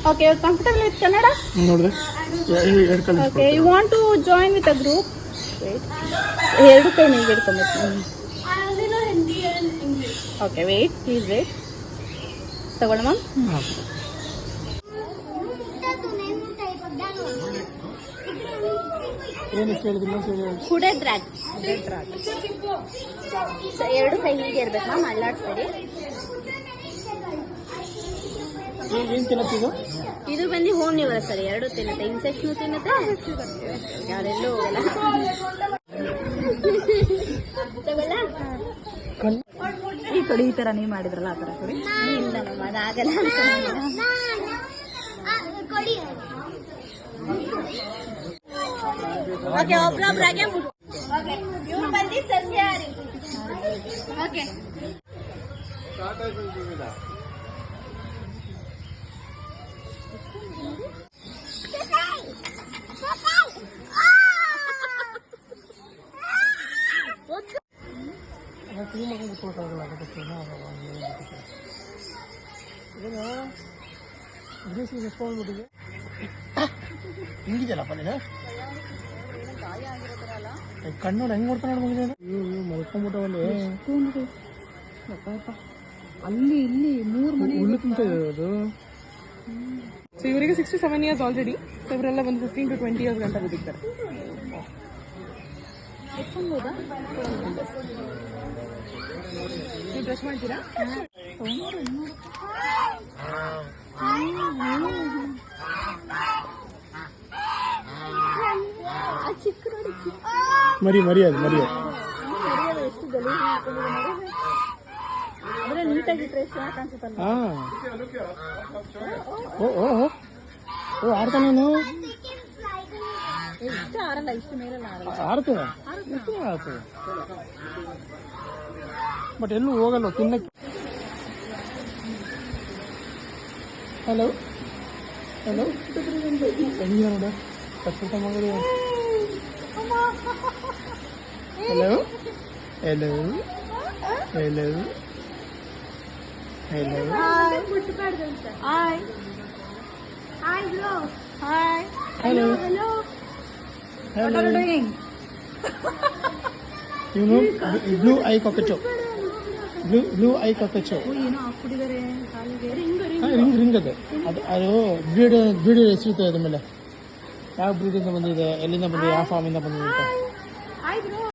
Okay, you're comfortable with Kannada? Okay, you want to join with a group? Wait. ಎರಡು ಕೈ ನೀಗೆ ಹಿಡ್ಕೊಂಬೇಕು. I only know Hindi and English. Okay, wait. Please wait. ತಗೊಳ್ಳಮ್ಮ. ಹುಡೆದ್ raag. ಎರಡು ಕೈ ಹೀಗೆ ಇರ್ಬೇಕು ma'am, ಅಲ್ಲಾಡ್ಸ್ಬೇಡಿ. ಇದು ಬಂದು home liver sir, ಎರಡು ತಿನ್ನುತ್ತೆ, ಇನ್ಸೆಕ್ಟ್ನು ತಿನ್ನುತ್ತೆ, ಯಾರೆಲ್ಲೂ ಹೋಗಲ್ಲ. ಈ ಕಡೆ ಈ ತರ ನೀವು ಮಾಡಿದ್ರಲ್ಲ ಆ ತರ ಕೊಡಿ. ಇಲ್ಲ ಮ್ಯಾಮ್, ಅದಾಗಲ್ಲ. ಓಕೆ, ಒಬ್ರೊಬ್ರಾಗೆ ಇವ್ರು ಬಂದು ಸಸ್ಯಾಹಾರಿ. ಓಕೆ, ಹಿಂಗಿದೆಯಲ್ಲಪ್ಪ ನೀನು ಕಣ್ಣು ಹೆಂಗ್ ನೋಡ್ತಾ ನೋಡ್ಬೋದು ಮಲ್ಕೊಂಡ್ಬಿಟ್ಟವಲ್ಲಿ ಅಲ್ಲಿ ಇಲ್ಲಿ 3 ಮನೆ ಹುಲ್ಲು ತಿಂತ ಅದು. ಸೊ ಇವರಿಗೆ 67 years ಆಲ್ರೆಡಿ. ಸೊ ಇವರೆಲ್ಲ ಒಂದು 15 to 20 years ಗಂಟ ಬದುಕ್ತಾರೆ. ನೀವು ಬ್ರಷ್ ಮಾಡ್ತೀರಾ? ಮರಿ ಅದು ಎಷ್ಟು ಗಲೀಜ್ ಅಂದ್ರೆ ನೀಟಾಗಿಟ್ರೆ ಚೆನ್ನಾಗಿ ಕಾಣಿಸುತ್ತಲ್ಲ. ಓ ಆಡ್ತಾನೇನು? ಇಷ್ಟು ಆರಲ್ಲ, ಇಷ್ಟು ಮೇಲೆಲ್ಲ ಆರಲ್ಲ. ಆಡ್ತದೆ ಬಟ್ ಎಲ್ಲೂ ಹೋಗಲ್ಲ ತಿನ್ನಕ್ಕೆ. ಹಲೋ ಹೆಂಗಿದ ನೋಡ ಕಷ್ಟ ಮಗಳು. ಹಲೋ ಇವನು ಬ್ಲೂ ಐ ಕಾಕಚೋ. ಏನೋ ಹಾಕ್ಬಿಟ್ಟಿದ್ದಾರೆ ಕಾಲಿಗೆ. ರಿಂಗ್ ಅದು ಬ್ರೀಡ್ ಹೆಸರು ಅದ್ರ ಮೇಲೆ ಯಾವ ಬ್ರೀಡಿಂದ ಬಂದಿದೆ, ಎಲ್ಲಿಂದ ಬಂದಿದೆ, ಯಾವ ಫಾರ್ಮಿಂದ ಬಂದಿದೆ ಅಂತ.